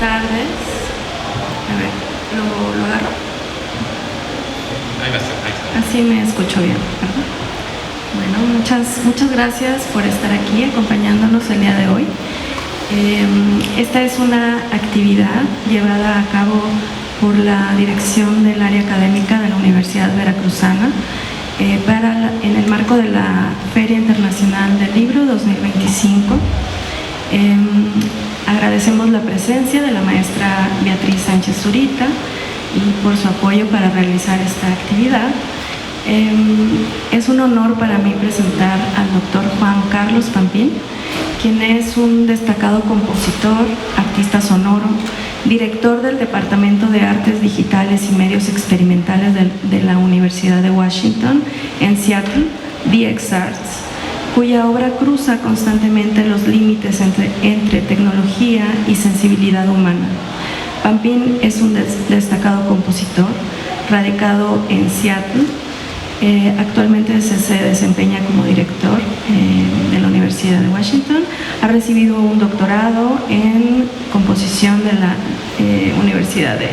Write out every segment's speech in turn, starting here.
tardes. A ver, ¿lo agarro? Ahí va a ser, ahí está. Así me escucho bien, ¿verdad? Bueno, muchas gracias por estar aquí acompañándonos el día de hoy. Esta es una actividad llevada a cabo por la dirección del área académica de la Universidad Veracruzana en el marco de la Feria Internacional del Libro 2025. Agradecemos la presencia de la maestra Beatriz Sánchez Zurita y por su apoyo para realizar esta actividad. Es un honor para mí presentar al doctor Juan Carlos Pampín, quien es un destacado compositor, artista sonoro, director del Departamento de Artes Digitales y Medios Experimentales de la Universidad de Washington en Seattle, DxArts, cuya obra cruza constantemente los límites entre tecnología y sensibilidad humana. Pampín es un destacado compositor, radicado en Seattle. Actualmente se desempeña como director de la Universidad de Washington. Ha recibido un doctorado en composición de la Universidad de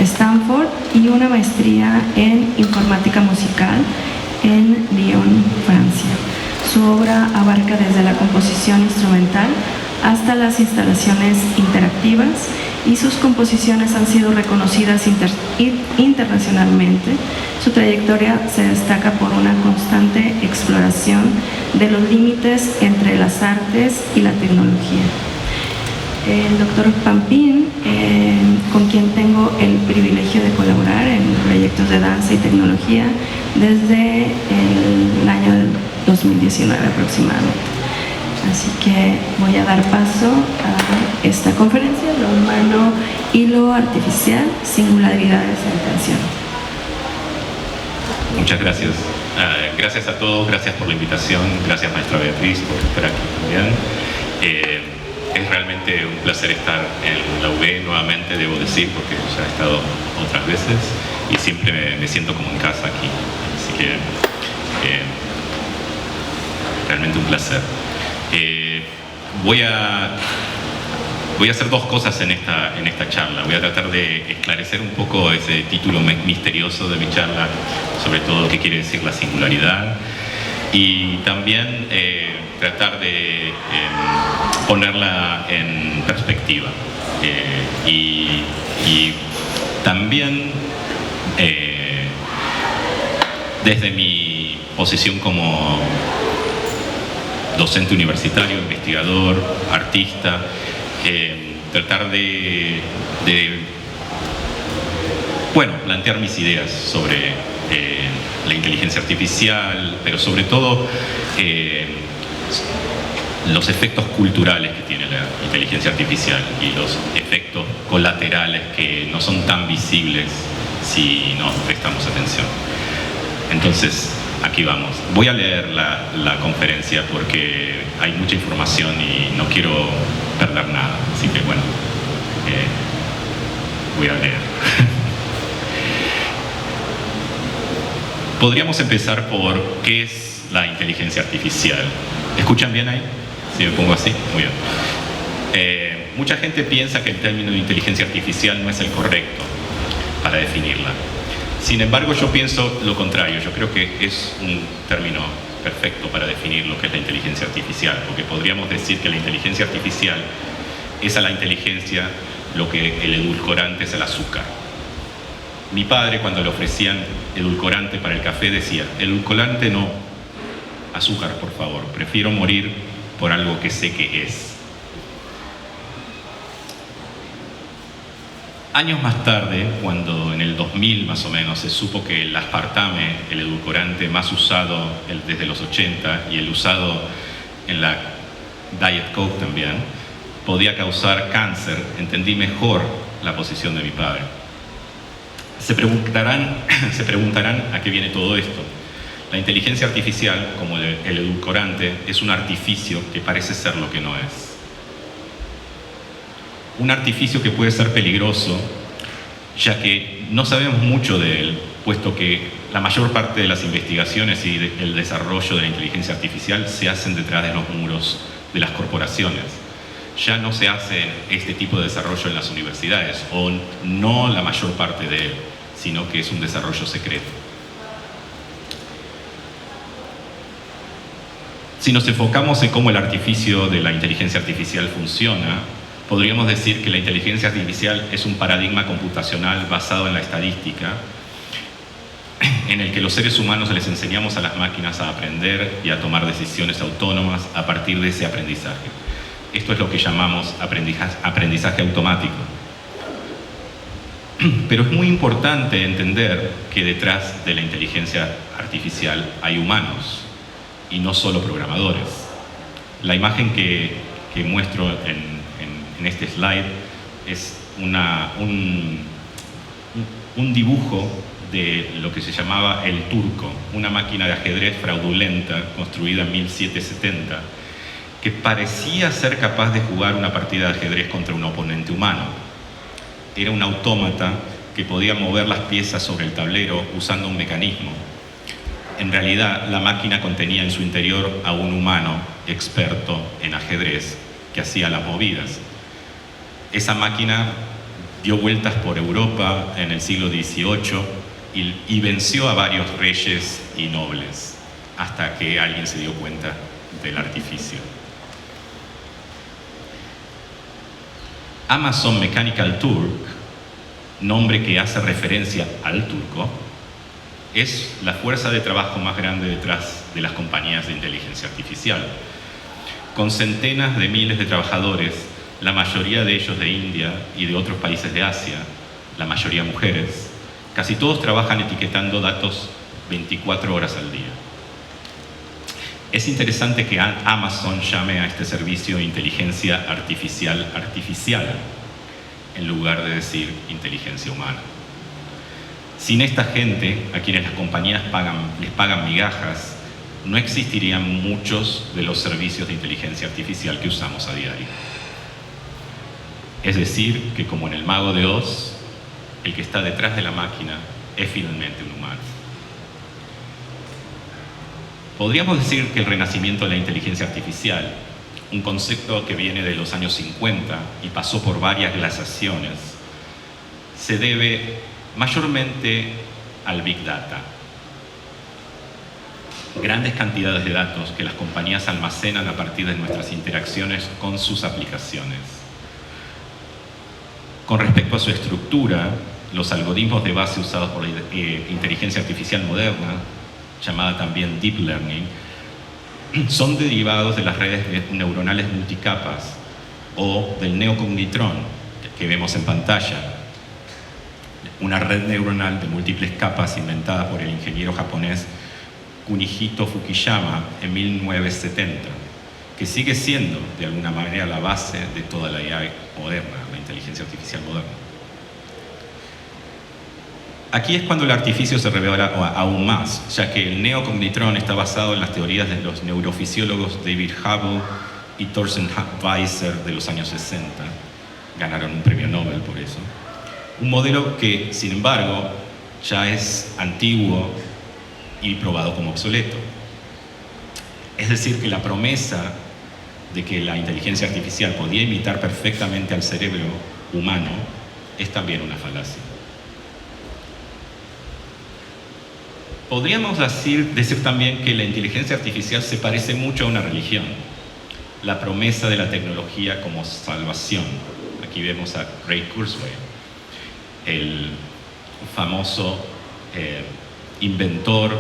Stanford y una maestría en informática musical en Lyon, Francia. Su obra abarca desde la composición instrumental hasta las instalaciones interactivas y sus composiciones han sido reconocidas internacionalmente. Su trayectoria se destaca por una constante exploración de los límites entre las artes y la tecnología. El doctor Pampín, con quien tengo el privilegio de colaborar en proyectos de danza y tecnología desde el año 2019 aproximadamente. Así que voy a dar paso a esta conferencia, lo humano y lo artificial, singularidades de intención. Muchas gracias. Gracias a todos, gracias por la invitación, gracias maestra Beatriz por estar aquí también. Es realmente un placer estar en la UB nuevamente, debo decir, porque ya he estado otras veces y siempre me siento como en casa aquí. Así que realmente un placer. Voy a hacer dos cosas en esta charla. Voy a tratar de esclarecer un poco ese título misterioso de mi charla, sobre todo qué quiere decir la singularidad, y también tratar de ponerla en perspectiva. Y también desde mi posición como docente universitario, investigador, artista, tratar de plantear mis ideas sobre la inteligencia artificial, pero sobre todo los efectos culturales que tiene la inteligencia artificial y los efectos colaterales que no son tan visibles si no prestamos atención. Entonces, aquí vamos. Voy a leer la conferencia porque hay mucha información y no quiero perder nada. Así que bueno, voy a leer. Podríamos empezar por qué es la inteligencia artificial. ¿Escuchan bien ahí? Si me pongo así, muy bien. Mucha gente piensa que el término de inteligencia artificial no es el correcto para definirla. Sin embargo, yo pienso lo contrario. Yo creo que es un término perfecto para definir lo que es la inteligencia artificial, porque podríamos decir que la inteligencia artificial es a la inteligencia lo que el edulcorante es el azúcar. Mi padre, cuando le ofrecían edulcorante para el café, decía: edulcorante no, azúcar, por favor, prefiero morir por algo que sé que es. Años más tarde, cuando en el 2000 más o menos se supo que el aspartame, el edulcorante más usado desde los 80 y el usado en la Diet Coke también, podía causar cáncer, entendí mejor la posición de mi padre. Se preguntarán a qué viene todo esto. La inteligencia artificial, como el edulcorante, es un artificio que parece ser lo que no es. Un artificio que puede ser peligroso, ya que no sabemos mucho de él, puesto que la mayor parte de las investigaciones y el desarrollo de la inteligencia artificial se hacen detrás de los muros de las corporaciones, ya no se hace este tipo de desarrollo en las universidades, o no la mayor parte de él, sino que es un desarrollo secreto. Si nos enfocamos en cómo el artificio de la inteligencia artificial funciona, podríamos decir que la inteligencia artificial es un paradigma computacional basado en la estadística, en el que los seres humanos les enseñamos a las máquinas a aprender y a tomar decisiones autónomas a partir de ese aprendizaje. Esto es lo que llamamos aprendizaje automático. Pero es muy importante entender que detrás de la inteligencia artificial hay humanos y no solo programadores. La imagen que muestro en este slide es un dibujo de lo que se llamaba el Turco, una máquina de ajedrez fraudulenta construida en 1770, que parecía ser capaz de jugar una partida de ajedrez contra un oponente humano. Era un autómata que podía mover las piezas sobre el tablero usando un mecanismo. En realidad, la máquina contenía en su interior a un humano experto en ajedrez que hacía las movidas. Esa máquina dio vueltas por Europa en el siglo XVIII y venció a varios reyes y nobles, hasta que alguien se dio cuenta del artificio. Amazon Mechanical Turk, nombre que hace referencia al turco, es la fuerza de trabajo más grande detrás de las compañías de inteligencia artificial. Con centenas de miles de trabajadores, la mayoría de ellos de India y de otros países de Asia, la mayoría mujeres, casi todos trabajan etiquetando datos 24 horas al día. Es interesante que Amazon llame a este servicio inteligencia artificial en lugar de decir inteligencia humana. Sin esta gente, a quienes las compañías les pagan migajas, no existirían muchos de los servicios de inteligencia artificial que usamos a diario. Es decir, que como en El Mago de Oz, el que está detrás de la máquina es finalmente un humano. Podríamos decir que el renacimiento de la inteligencia artificial, un concepto que viene de los años 50 y pasó por varias glaciaciones, se debe mayormente al Big Data. Grandes cantidades de datos que las compañías almacenan a partir de nuestras interacciones con sus aplicaciones. Con respecto a su estructura, los algoritmos de base usados por la inteligencia artificial moderna, llamada también Deep Learning, son derivados de las redes neuronales multicapas o del neocognitrón que vemos en pantalla, una red neuronal de múltiples capas inventada por el ingeniero japonés Kunihito Fukuyama en 1970, que sigue siendo de alguna manera la base de toda la AI moderna, la inteligencia artificial moderna. Aquí es cuando el artificio se revela aún más, ya que el neocognitrón está basado en las teorías de los neurofisiólogos David Hubble y Thorsten Weiser de los años 60. Ganaron un premio Nobel por eso. Un modelo que, sin embargo, ya es antiguo y probado como obsoleto. Es decir, que la promesa de que la inteligencia artificial podía imitar perfectamente al cerebro humano es también una falacia. Podríamos decir también que la inteligencia artificial se parece mucho a una religión, la promesa de la tecnología como salvación. Aquí vemos a Ray Kurzweil, el famoso inventor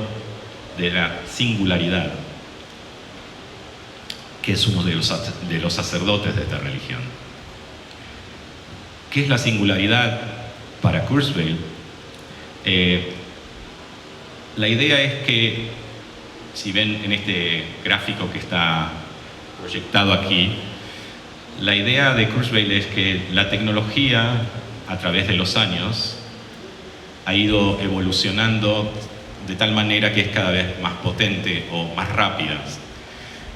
de la singularidad, que es uno de los sacerdotes de esta religión. ¿Qué es la singularidad para Kurzweil? La idea es que, si ven en este gráfico que está proyectado aquí, la idea de Kurzweil es que la tecnología, a través de los años, ha ido evolucionando de tal manera que es cada vez más potente o más rápida.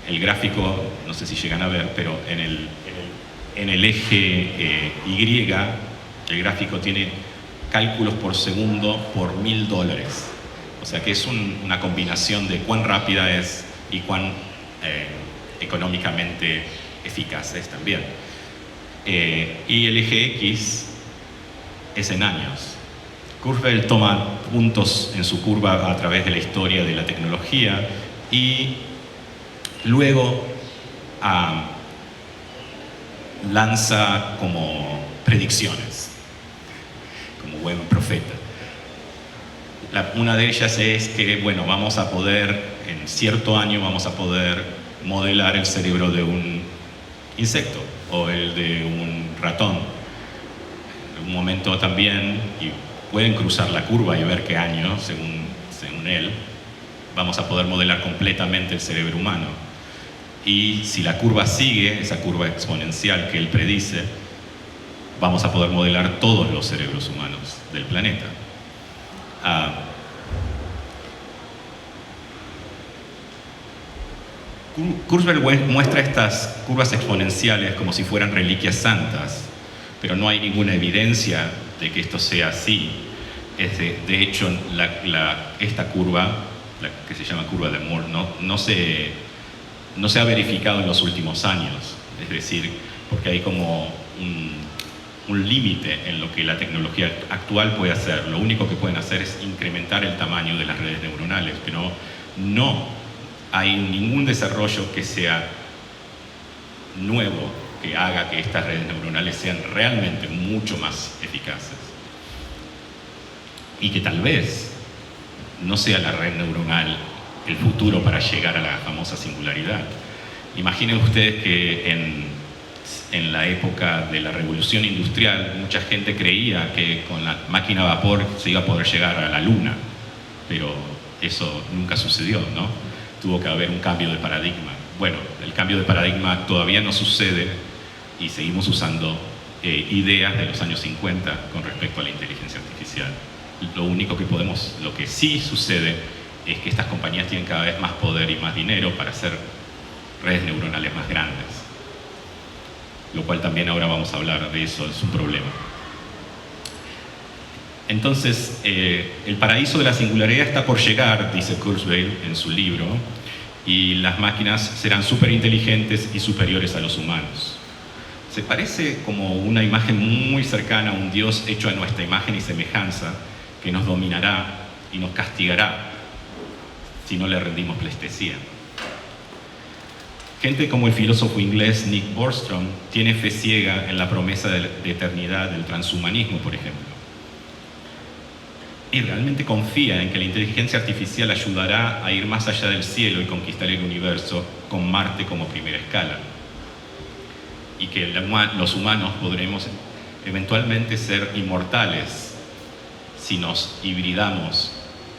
El gráfico, no sé si llegan a ver, pero en el eje Y, el gráfico tiene cálculos por segundo por $1000. O sea que es una combinación de cuán rápida es y cuán económicamente eficaz es también. y el eje X es en años. Kurzweil toma puntos en su curva a través de la historia de la tecnología y luego lanza como predicciones, como buen profeta. Una de ellas es que, bueno, vamos a poder, en cierto año vamos a poder modelar el cerebro de un insecto o el de un ratón. En un momento también, y pueden cruzar la curva y ver qué año, según él, vamos a poder modelar completamente el cerebro humano. Y si la curva sigue, esa curva exponencial que él predice, vamos a poder modelar todos los cerebros humanos del planeta. Kurzweil muestra estas curvas exponenciales como si fueran reliquias santas, pero no hay ninguna evidencia de que esto sea así. De hecho, esta curva, la que se llama curva de Moore, no se ha verificado en los últimos años. Es decir, porque hay como un límite en lo que la tecnología actual puede hacer. Lo único que pueden hacer es incrementar el tamaño de las redes neuronales, pero no hay ningún desarrollo que sea nuevo, que haga que estas redes neuronales sean realmente mucho más eficaces. Y que tal vez no sea la red neuronal el futuro para llegar a la famosa singularidad. Imaginen ustedes que en la época de la revolución industrial mucha gente creía que con la máquina a vapor se iba a poder llegar a la luna, pero eso nunca sucedió, ¿no? Tuvo que haber un cambio de paradigma. Bueno, el cambio de paradigma todavía no sucede y seguimos usando ideas de los años 50 con respecto a la inteligencia artificial. Lo que sí sucede es que estas compañías tienen cada vez más poder y más dinero para hacer redes neuronales más grandes, lo cual también ahora vamos a hablar de eso, es un problema. Entonces, el paraíso de la singularidad está por llegar, dice Kurzweil en su libro, y las máquinas serán superinteligentes y superiores a los humanos. Se parece como una imagen muy cercana a un Dios hecho a nuestra imagen y semejanza que nos dominará y nos castigará si no le rendimos pleitesía. Gente como el filósofo inglés Nick Bostrom tiene fe ciega en la promesa de eternidad del transhumanismo, por ejemplo. Y realmente confía en que la inteligencia artificial ayudará a ir más allá del cielo y conquistar el universo con Marte como primera escala. Y que los humanos podremos eventualmente ser inmortales si nos hibridamos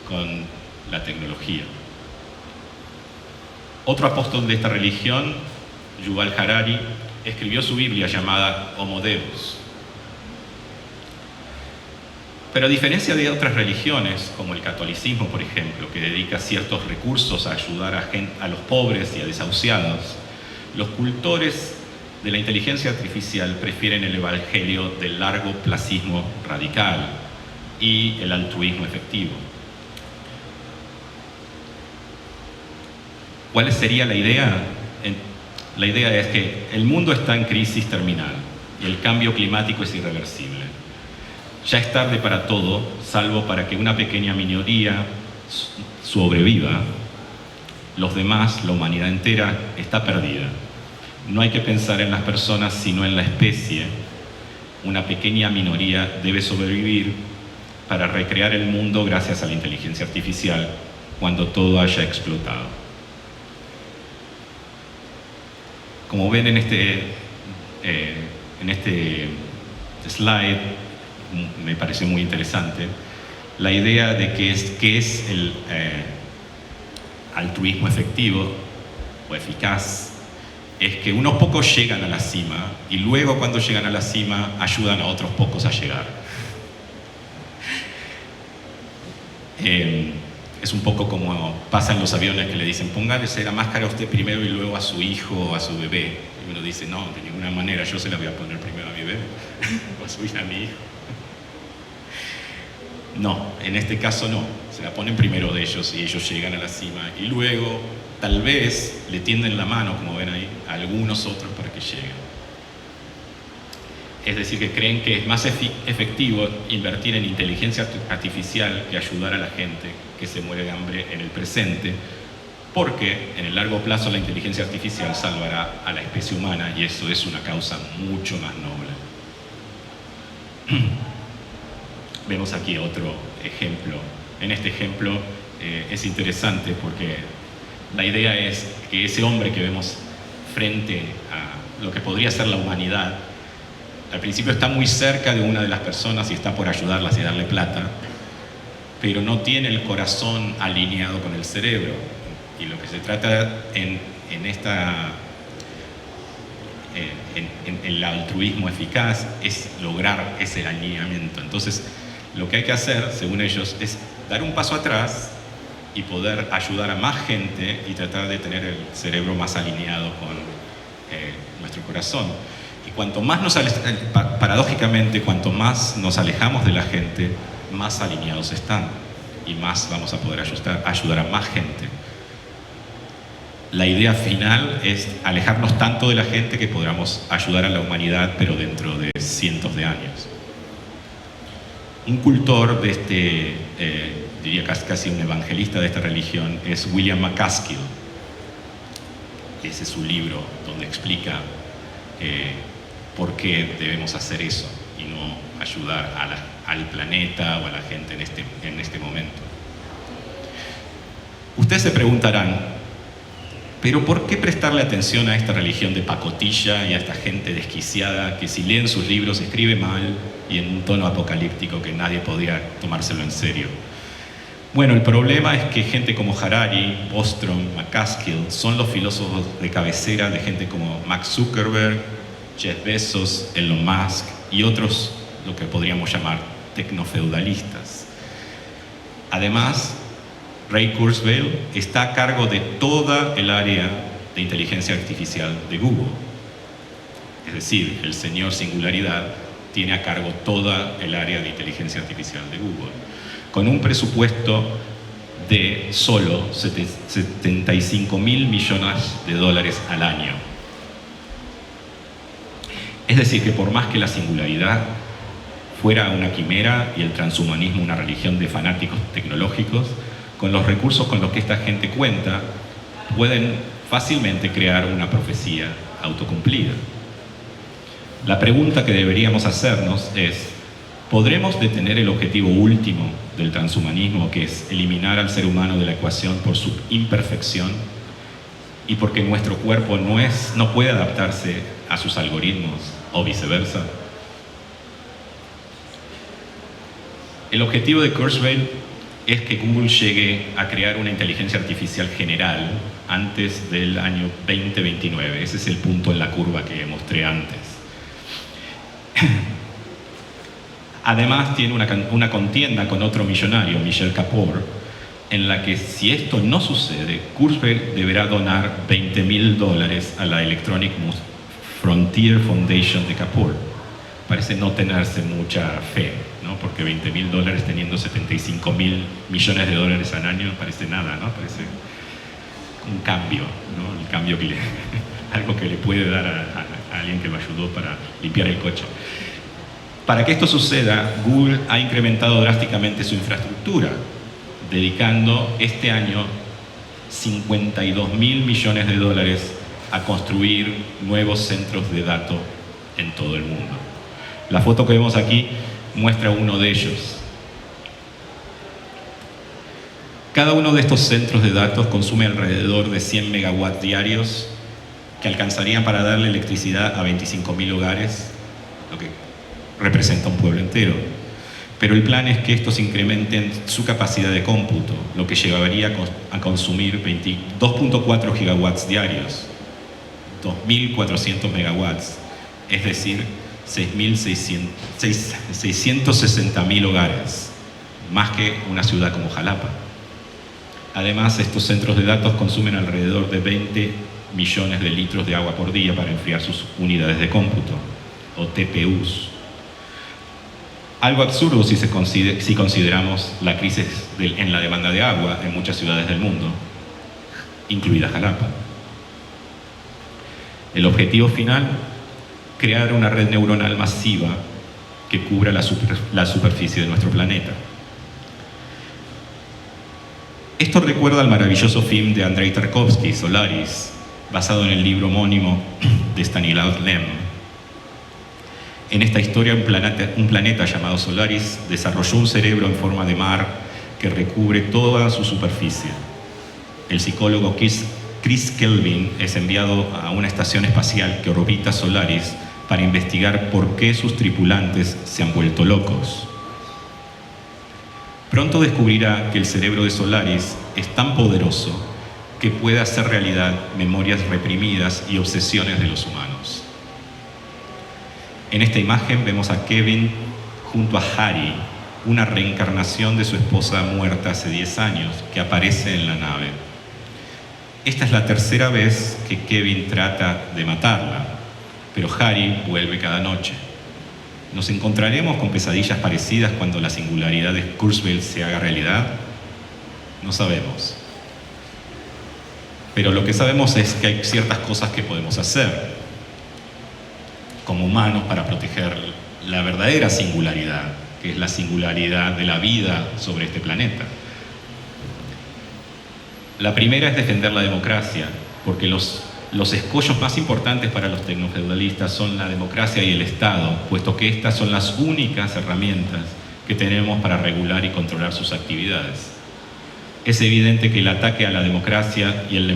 con la tecnología. Otro apóstol de esta religión, Yuval Harari, escribió su Biblia llamada Homo Deus. Pero a diferencia de otras religiones, como el catolicismo, por ejemplo, que dedica ciertos recursos a ayudar a los pobres y a desahuciados, los cultores de la inteligencia artificial prefieren el evangelio del largo placismo radical y el altruismo efectivo. ¿Cuál sería la idea? La idea es que el mundo está en crisis terminal y el cambio climático es irreversible. Ya es tarde para todo, salvo para que una pequeña minoría sobreviva. Los demás, la humanidad entera, está perdida. No hay que pensar en las personas, sino en la especie. Una pequeña minoría debe sobrevivir para recrear el mundo gracias a la inteligencia artificial cuando todo haya explotado. Como ven en este slide, me parece muy interesante, la idea de qué es el altruismo efectivo o eficaz, es que unos pocos llegan a la cima y luego cuando llegan a la cima ayudan a otros pocos a llegar. Es un poco como pasa en los aviones que le dicen póngase la máscara a usted primero y luego a su hijo o a su bebé. Y uno dice, no, de ninguna manera, yo se la voy a poner primero a mi bebé o a su hija, a mi hijo. No, en este caso no, se la ponen primero de ellos y ellos llegan a la cima y luego tal vez le tienden la mano, como ven ahí, a algunos otros para que lleguen. Es decir, que creen que es más efectivo invertir en inteligencia artificial que ayudar a la gente que se muere de hambre en el presente, porque en el largo plazo la inteligencia artificial salvará a la especie humana y eso es una causa mucho más noble. Vemos aquí otro ejemplo. En este ejemplo es interesante porque la idea es que ese hombre que vemos frente a lo que podría ser la humanidad, al principio está muy cerca de una de las personas y está por ayudarlas y darle plata, pero no tiene el corazón alineado con el cerebro. Y lo que se trata en el altruismo eficaz es lograr ese alineamiento. Entonces, lo que hay que hacer, según ellos, es dar un paso atrás y poder ayudar a más gente y tratar de tener el cerebro más alineado con nuestro corazón. Y cuanto más paradójicamente, cuanto más nos alejamos de la gente, más alineados están y más vamos a poder ayudar a más gente. La idea final es alejarnos tanto de la gente que podamos ayudar a la humanidad, pero dentro de cientos de años. Un cultor de diría casi un evangelista de esta religión, es William McCaskill. Ese es su libro donde explica por qué debemos hacer eso y no ayudar al planeta o a la gente en este momento. Ustedes se preguntarán, ¿pero por qué prestarle atención a esta religión de pacotilla y a esta gente desquiciada que si leen sus libros escribe mal y en un tono apocalíptico que nadie podía tomárselo en serio? Bueno, el problema es que gente como Harari, Bostrom, McCaskill son los filósofos de cabecera de gente como Mark Zuckerberg, Jeff Bezos, Elon Musk y otros, lo que podríamos llamar tecnofeudalistas. Además, Ray Kurzweil está a cargo de toda el área de inteligencia artificial de Google. Es decir, el señor Singularidad tiene a cargo toda el área de inteligencia artificial de Google, con un presupuesto de solo 75.000 millones de dólares al año. Es decir, que por más que la singularidad fuera una quimera y el transhumanismo una religión de fanáticos tecnológicos, con los recursos con los que esta gente cuenta, pueden fácilmente crear una profecía autocumplida. La pregunta que deberíamos hacernos es, ¿podremos detener el objetivo último del transhumanismo, que es eliminar al ser humano de la ecuación por su imperfección y porque nuestro cuerpo no puede adaptarse a sus algoritmos o viceversa? El objetivo de Kurzweil es que Google llegue a crear una inteligencia artificial general antes del año 2029. Ese es el punto en la curva que mostré antes. Además, tiene una contienda con otro millonario, Michel Kapor, en la que si esto no sucede, Kurzweil deberá donar $20.000 a la Electronic Frontier Foundation de Kapor. Parece no tenerse mucha fe, ¿no? Porque $20.000 teniendo 75.000 millones de dólares al año parece nada, ¿no? Parece un cambio, ¿no? El cambio que algo que le puede dar a alguien que lo ayudó para limpiar el coche. Para que esto suceda, Google ha incrementado drásticamente su infraestructura, dedicando este año 52.000 millones de dólares a construir nuevos centros de datos en todo el mundo. La foto que vemos aquí muestra uno de ellos. Cada uno de estos centros de datos consume alrededor de 100 megawatts diarios que alcanzarían para darle electricidad a 25.000 hogares, lo que representa un pueblo entero. Pero el plan es que estos incrementen su capacidad de cómputo, lo que llevaría a consumir 2.4 gigawatts diarios, 2.400 megawatts, es decir, 660.000 hogares, más que una ciudad como Jalapa. Además, estos centros de datos consumen alrededor de 20 millones de litros de agua por día para enfriar sus unidades de cómputo, o TPUs. Algo absurdo si consideramos la crisis en la demanda de agua en muchas ciudades del mundo, incluida Jalapa. El objetivo final crear una red neuronal masiva que cubra la superficie de nuestro planeta. Esto recuerda al maravilloso film de Andrei Tarkovsky, Solaris, basado en el libro homónimo de Stanislav Lem. En esta historia, un planeta llamado Solaris desarrolló un cerebro en forma de mar que recubre toda su superficie. El psicólogo Chris Kelvin es enviado a una estación espacial que orbita Solaris para investigar por qué sus tripulantes se han vuelto locos. Pronto descubrirá que el cerebro de Solaris es tan poderoso que puede hacer realidad memorias reprimidas y obsesiones de los humanos. En esta imagen vemos a Kevin junto a Harry, una reencarnación de su esposa muerta hace 10 años, que aparece en la nave. Esta es la tercera vez que Kevin trata de matarla, pero Harry vuelve cada noche. ¿Nos encontraremos con pesadillas parecidas cuando la singularidad de Kurzweil se haga realidad? No sabemos. Pero lo que sabemos es que hay ciertas cosas que podemos hacer como humanos para proteger la verdadera singularidad, que es la singularidad de la vida sobre este planeta. La primera es defender la democracia, porque los escollos más importantes para los tecnofeudalistas son la democracia y el Estado, puesto que estas son las únicas herramientas que tenemos para regular y controlar sus actividades. Es evidente que el ataque a la democracia y el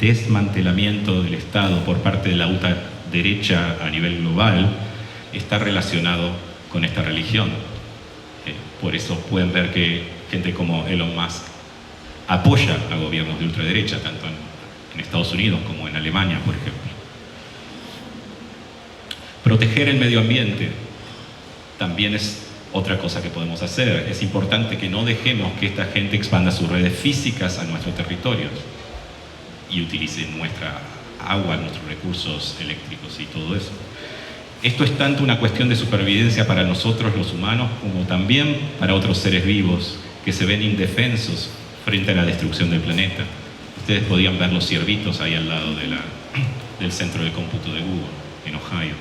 desmantelamiento del Estado por parte de la ultraderecha a nivel global está relacionado con esta religión. Por eso pueden ver que gente como Elon Musk apoya a gobiernos de ultraderecha, tanto en Estados Unidos como en Alemania, por ejemplo. Proteger el medio ambiente también es otra cosa que podemos hacer. Es importante que no dejemos que esta gente expanda sus redes físicas a nuestros territorios y utilice nuestra agua, nuestros recursos eléctricos y todo eso. Esto es tanto una cuestión de supervivencia para nosotros los humanos como también para otros seres vivos que se ven indefensos frente a la destrucción del planeta. Ustedes podían ver los ciervitos ahí al lado del centro de cómputo de Google, en Ohio.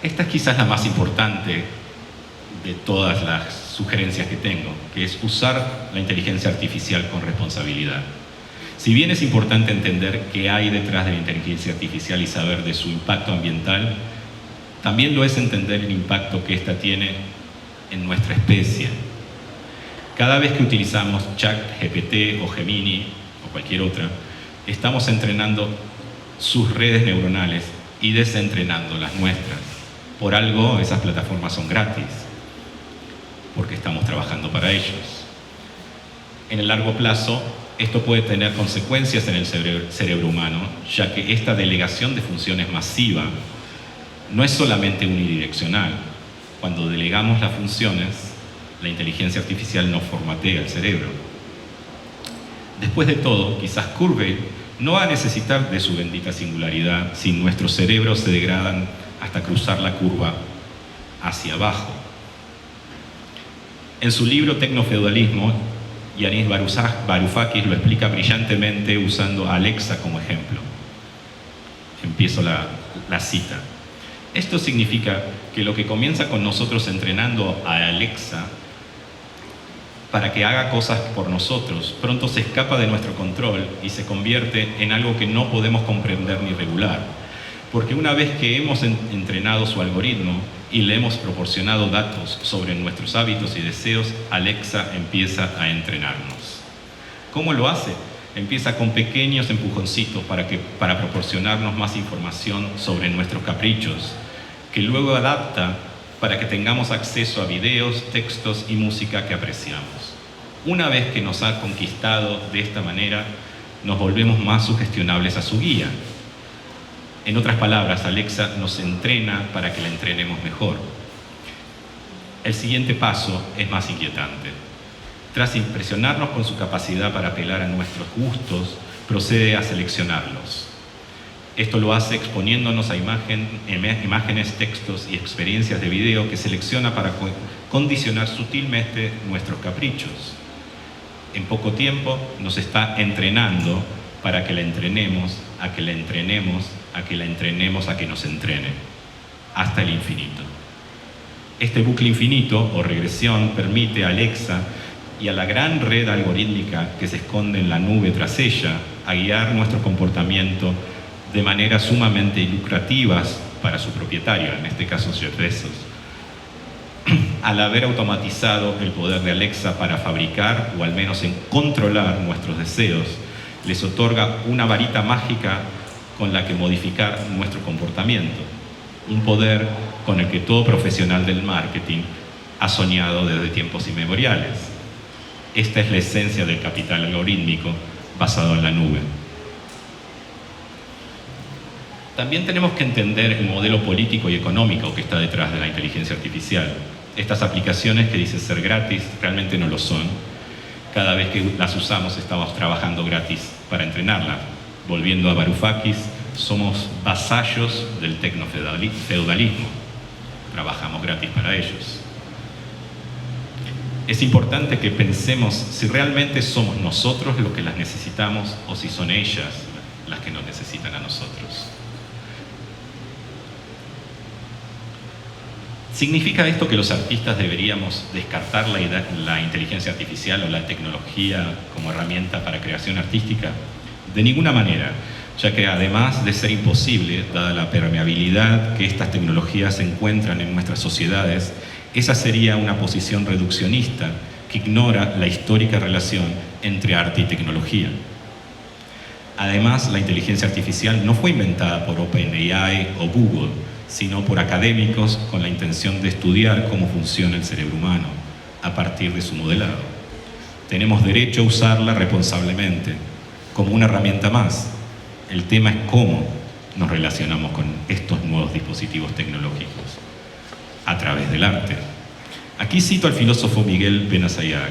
Esta es quizás la más importante de todas las sugerencias que tengo, que es usar la inteligencia artificial con responsabilidad. Si bien es importante entender qué hay detrás de la inteligencia artificial y saber de su impacto ambiental, también lo es entender el impacto que ésta tiene en nuestra especie. Cada vez que utilizamos ChatGPT o Gemini o cualquier otra, estamos entrenando sus redes neuronales y desentrenando las nuestras. Por algo esas plataformas son gratis, porque estamos trabajando para ellos. En el largo plazo, esto puede tener consecuencias en el cerebro humano, ya que esta delegación de funciones masiva no es solamente unidireccional. Cuando delegamos las funciones, la inteligencia artificial no formatea el cerebro. Después de todo, quizás Kurzweil no va a necesitar de su bendita singularidad si nuestros cerebros se degradan hasta cruzar la curva hacia abajo. En su libro Tecnofeudalismo, Yanis Varoufakis lo explica brillantemente usando a Alexa como ejemplo. Empiezo la cita. Esto significa que lo que comienza con nosotros entrenando a Alexa para que haga cosas por nosotros, pronto se escapa de nuestro control y se convierte en algo que no podemos comprender ni regular. Porque una vez que hemos entrenado su algoritmo y le hemos proporcionado datos sobre nuestros hábitos y deseos, Alexa empieza a entrenarnos. ¿Cómo lo hace? Empieza con pequeños empujoncitos para proporcionarnos más información sobre nuestros caprichos, que luego adapta para que tengamos acceso a videos, textos y música que apreciamos. Una vez que nos ha conquistado de esta manera, nos volvemos más sugestionables a su guía. En otras palabras, Alexa nos entrena para que la entrenemos mejor. El siguiente paso es más inquietante. Tras impresionarnos con su capacidad para apelar a nuestros gustos, procede a seleccionarlos. Esto lo hace exponiéndonos a imágenes, textos y experiencias de video que selecciona para condicionar sutilmente nuestros caprichos. En poco tiempo nos está entrenando para que la entrenemos, a que la entrenemos, a que la entrenemos, a que nos entrene, hasta el infinito. Este bucle infinito o regresión permite a Alexa y a la gran red algorítmica que se esconde en la nube tras ella a guiar nuestro comportamiento de maneras sumamente lucrativas para su propietario, en este caso Jeff Bezos. Al haber automatizado el poder de Alexa para fabricar o al menos en controlar nuestros deseos, les otorga una varita mágica con la que modificar nuestro comportamiento, un poder con el que todo profesional del marketing ha soñado desde tiempos inmemoriales. Esta es la esencia del capital algorítmico basado en la nube. También tenemos que entender el modelo político y económico que está detrás de la inteligencia artificial. Estas aplicaciones que dicen ser gratis realmente no lo son. Cada vez que las usamos estamos trabajando gratis para entrenarla. Volviendo a Varoufakis, somos vasallos del tecnofeudalismo. Trabajamos gratis para ellos. Es importante que pensemos si realmente somos nosotros los que las necesitamos o si son ellas las que nos necesitan a nosotros. ¿Significa esto que los artistas deberíamos descartar la inteligencia artificial o la tecnología como herramienta para creación artística? De ninguna manera, ya que además de ser imposible, dada la permeabilidad que estas tecnologías encuentran en nuestras sociedades, esa sería una posición reduccionista que ignora la histórica relación entre arte y tecnología. Además, la inteligencia artificial no fue inventada por OpenAI o Google, sino por académicos con la intención de estudiar cómo funciona el cerebro humano a partir de su modelado. Tenemos derecho a usarla responsablemente, como una herramienta más. El tema es cómo nos relacionamos con estos nuevos dispositivos tecnológicos a través del arte. Aquí cito al filósofo Miguel Benassayag.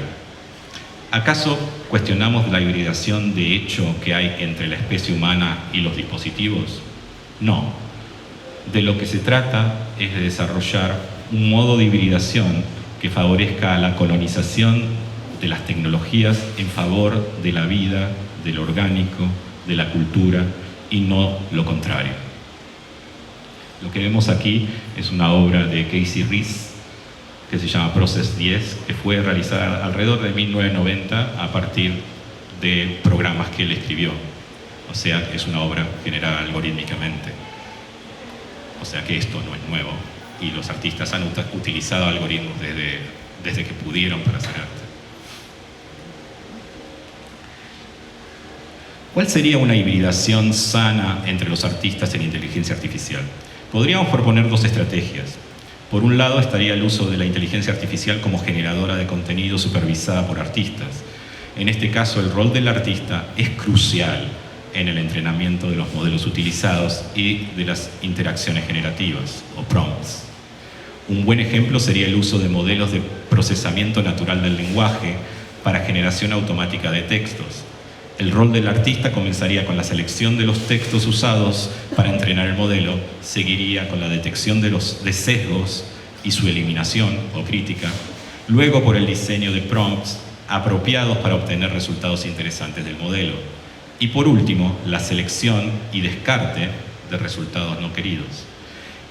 ¿Acaso cuestionamos la hibridación de hecho que hay entre la especie humana y los dispositivos? No. De lo que se trata es de desarrollar un modo de hibridación que favorezca a la colonización de las tecnologías en favor de la vida, del orgánico, de la cultura y no lo contrario. Lo que vemos aquí es una obra de Casey Reese que se llama Process 10, que fue realizada alrededor de 1990 a partir de programas que él escribió. O sea, es una obra generada algorítmicamente. O sea que esto no es nuevo y los artistas han utilizado algoritmos desde que pudieron para hacer arte. ¿Cuál sería una hibridación sana entre los artistas en inteligencia artificial? Podríamos proponer dos estrategias. Por un lado estaría el uso de la inteligencia artificial como generadora de contenido supervisada por artistas. En este caso, el rol del artista es crucial en el entrenamiento de los modelos utilizados y de las interacciones generativas, o prompts. Un buen ejemplo sería el uso de modelos de procesamiento natural del lenguaje para generación automática de textos. El rol del artista comenzaría con la selección de los textos usados para entrenar el modelo, seguiría con la detección de sesgos y su eliminación o crítica, luego por el diseño de prompts apropiados para obtener resultados interesantes del modelo, y por último, la selección y descarte de resultados no queridos.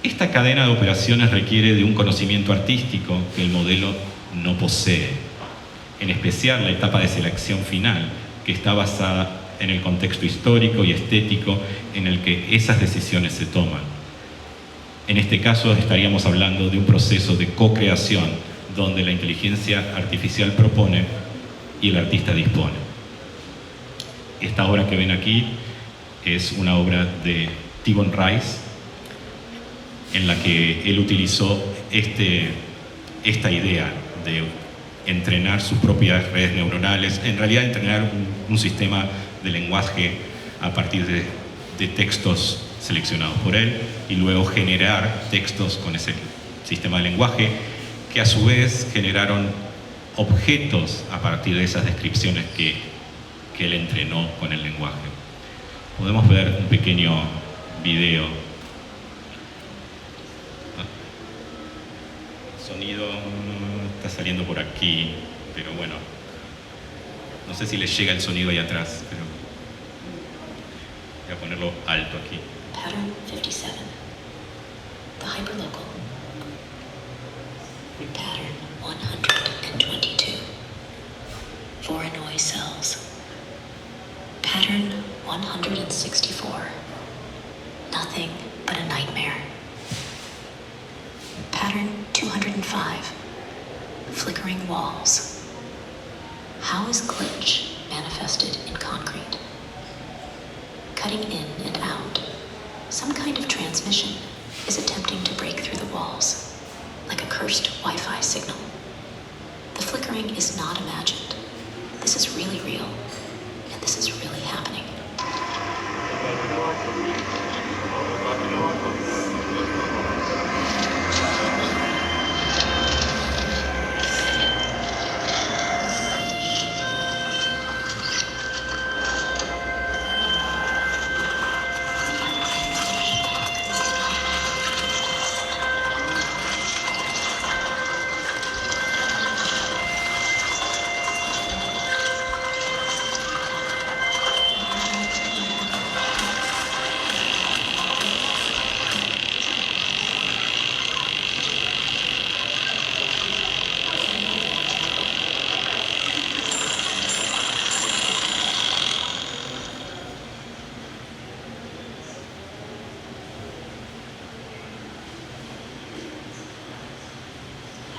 Esta cadena de operaciones requiere de un conocimiento artístico que el modelo no posee, en especial la etapa de selección final, que está basada en el contexto histórico y estético en el que esas decisiones se toman. En este caso estaríamos hablando de un proceso de co-creación donde la inteligencia artificial propone y el artista dispone. Esta obra que ven aquí es una obra de T-Bone Rice en la que él utilizó esta idea de entrenar sus propias redes neuronales, en realidad entrenar un sistema de lenguaje a partir de textos seleccionados por él y luego generar textos con ese sistema de lenguaje que a su vez generaron objetos a partir de esas descripciones que él entrenó con el lenguaje. Podemos ver un pequeño video. El sonido está saliendo por aquí, pero bueno, no sé si les llega el sonido ahí atrás, pero Voy a ponerlo alto aquí. Pattern 57. The hyperlocal. Pattern 122. Voronoi cells. Pattern 164. Nothing but a nightmare. Pattern 205. Flickering walls. How is glitch manifested in concrete? Cutting in and out. Some kind of transmission is attempting to break through the walls, like a cursed Wi-Fi signal. The flickering is not imagined. This is really real, and this is really happening.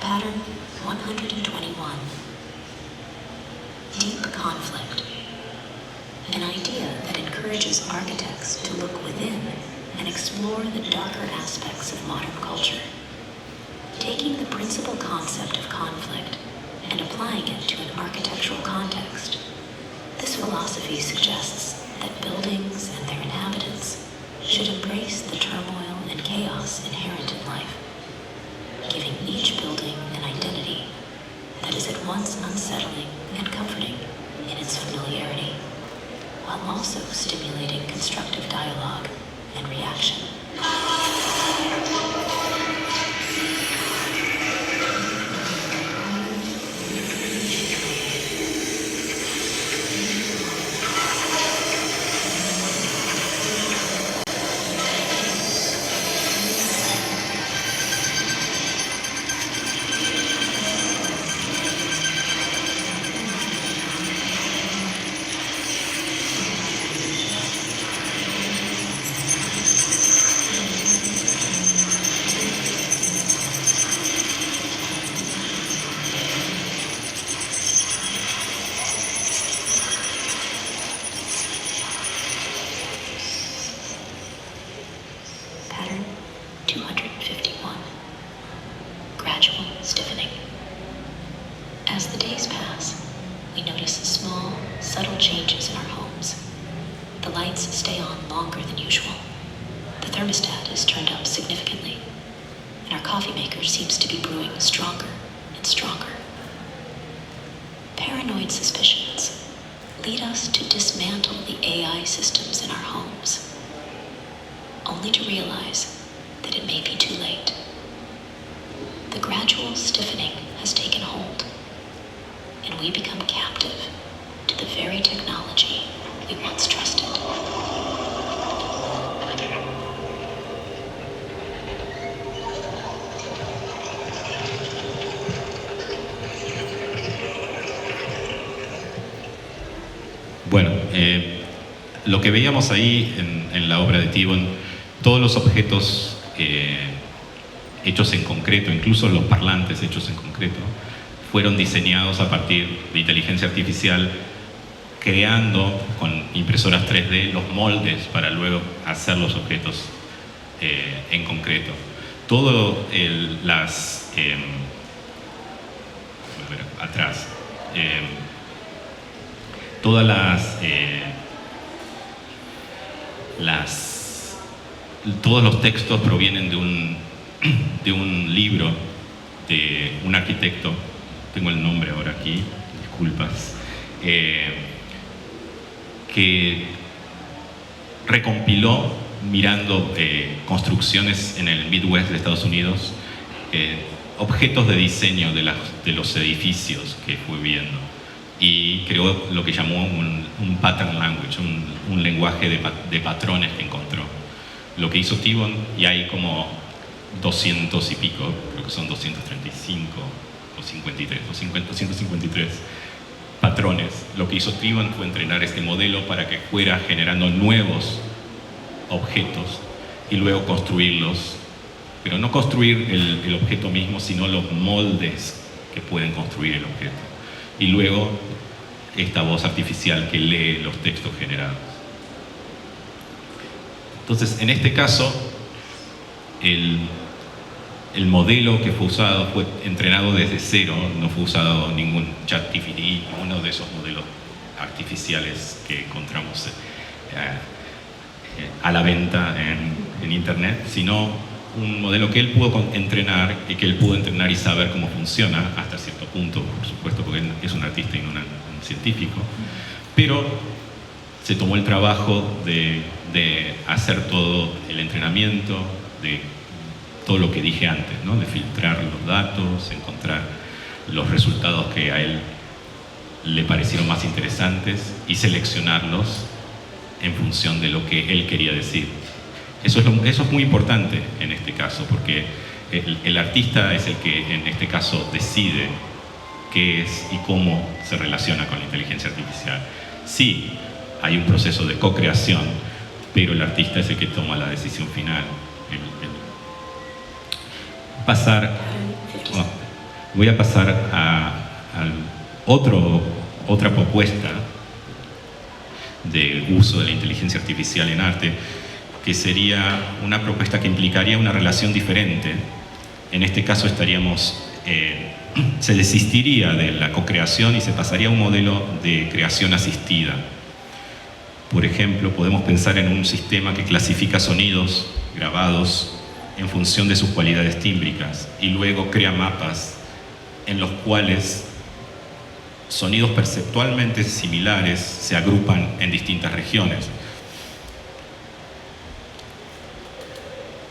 Pattern 121. Deep conflict. An idea that encourages architects to look within and explore the darker aspects of modern culture. Taking the principal concept of conflict and applying it to an architectural context. This philosophy suggests that buildings and their inhabitants should embrace the turmoil and chaos inherent in life, giving each building an identity that is at once unsettling and comforting in its familiarity, while also stimulating constructive dialogue and reaction. Pattern 251. Gradual stiffening. As the days pass, we notice small, subtle changes in our homes. The lights stay on longer than usual. The thermostat is turned up significantly, and our coffee maker seems to be brewing stronger and stronger. Paranoid suspicions lead us to dismantle the AI systems in our homes, only to realize that it may be too late. The gradual stiffening has taken hold, and we become captive to the very technology we once trusted. Bueno, lo que veíamos ahí en la obra de Thiebaud, todos los objetos hechos en concreto, incluso los parlantes hechos en concreto, fueron diseñados a partir de inteligencia artificial, creando con impresoras 3D los moldes para luego hacer los objetos en concreto. Todo atrás. Todas todos los textos provienen de un libro de un arquitecto, tengo el nombre ahora aquí, disculpas, que recompiló mirando construcciones en el Midwest de Estados Unidos, objetos de diseño de los edificios que fue viendo. y creó lo que llamó un pattern language, un lenguaje de patrones que encontró. Lo que hizo T-Bone, y hay como 200 y pico, creo que son 235 o 53, 253 patrones. Lo que hizo T-Bone fue entrenar este modelo para que fuera generando nuevos objetos y luego construirlos, pero no construir el objeto mismo, sino los moldes que pueden construir el objeto. Y luego esta voz artificial que lee los textos generados. Entonces, en este caso, el modelo que fue usado fue entrenado desde cero, no fue usado ningún ChatGPT, ninguno de esos modelos artificiales que encontramos a la venta en Internet, sino un modelo que él pudo entrenar y que él pudo entrenar y saber cómo funciona hasta cierto punto, por supuesto, porque él es un artista y no un científico, pero se tomó el trabajo de hacer todo el entrenamiento, de todo lo que dije antes, ¿no? De filtrar los datos, encontrar los resultados que a él le parecieron más interesantes y seleccionarlos en función de lo que él quería decir. Eso es muy importante en este caso, porque el artista es el que en este caso decide qué es y cómo se relaciona con la inteligencia artificial. Sí, hay un proceso de co-creación, pero el artista es el que toma la decisión final. Voy a pasar a otra propuesta de uso de la inteligencia artificial en arte, que sería una propuesta que implicaría una relación diferente. En este caso se desistiría de la co-creación y se pasaría a un modelo de creación asistida. Por ejemplo, podemos pensar en un sistema que clasifica sonidos grabados en función de sus cualidades tímbricas y luego crea mapas en los cuales sonidos perceptualmente similares se agrupan en distintas regiones.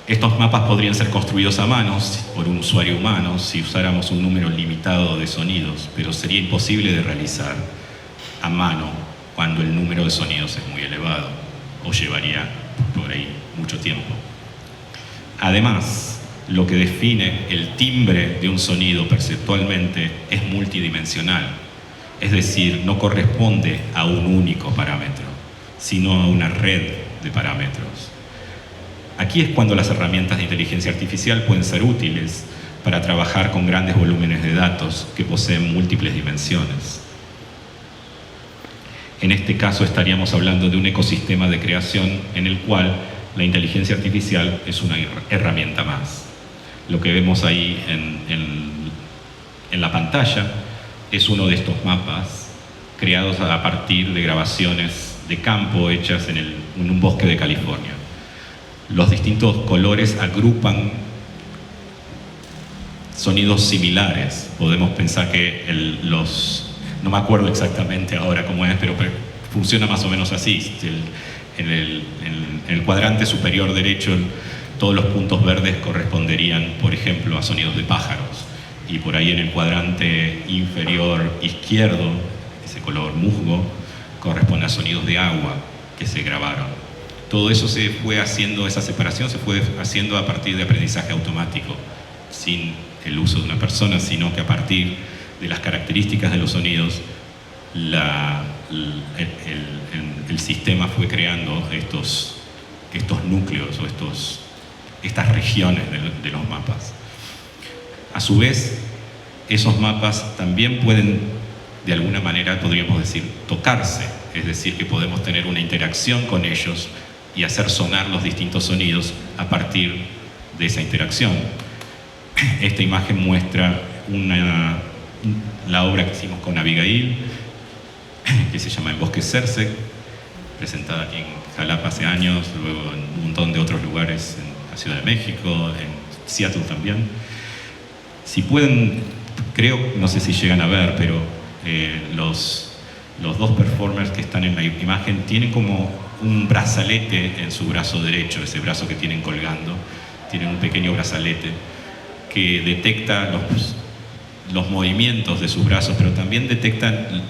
Estos mapas podrían ser construidos a mano por un usuario humano si usáramos un número limitado de sonidos, pero sería imposible de realizar a mano cuando el número de sonidos es muy elevado, o llevaría por ahí mucho tiempo. Además, lo que define el timbre de un sonido perceptualmente es multidimensional, es decir, no corresponde a un único parámetro, sino a una red de parámetros. Aquí es cuando las herramientas de inteligencia artificial pueden ser útiles para trabajar con grandes volúmenes de datos que poseen múltiples dimensiones. En este caso estaríamos hablando de un ecosistema de creación en el cual la inteligencia artificial es una herramienta más. Lo que vemos ahí en la pantalla es uno de estos mapas creados a partir de grabaciones de campo hechas en un bosque de California. Los distintos colores agrupan sonidos similares. Podemos pensar que no me acuerdo exactamente ahora cómo es, pero funciona más o menos así. En el cuadrante superior derecho, todos los puntos verdes corresponderían, por ejemplo, a sonidos de pájaros. Y por ahí en el cuadrante inferior izquierdo, ese color musgo, corresponde a sonidos de agua que se grabaron. Todo eso esa separación se fue haciendo a partir de aprendizaje automático, sin el uso de una persona, sino que a partir de las características de los sonidos, el sistema fue creando estos núcleos o estas regiones de los mapas. A su vez, esos mapas también pueden, de alguna manera, podríamos decir, tocarse, es decir, que podemos tener una interacción con ellos y hacer sonar los distintos sonidos a partir de esa interacción. Esta imagen muestra la obra que hicimos con Abigail, que se llama En Bosque Cersei, presentada aquí en Jalapa hace años, luego en un montón de otros lugares, en la Ciudad de México, en Seattle también. Si pueden, no sé si llegan a ver, pero los dos performers que están en la imagen tienen como un brazalete en su brazo derecho, ese brazo que tienen colgando, tienen un pequeño brazalete que detecta los movimientos de sus brazos, pero también detectan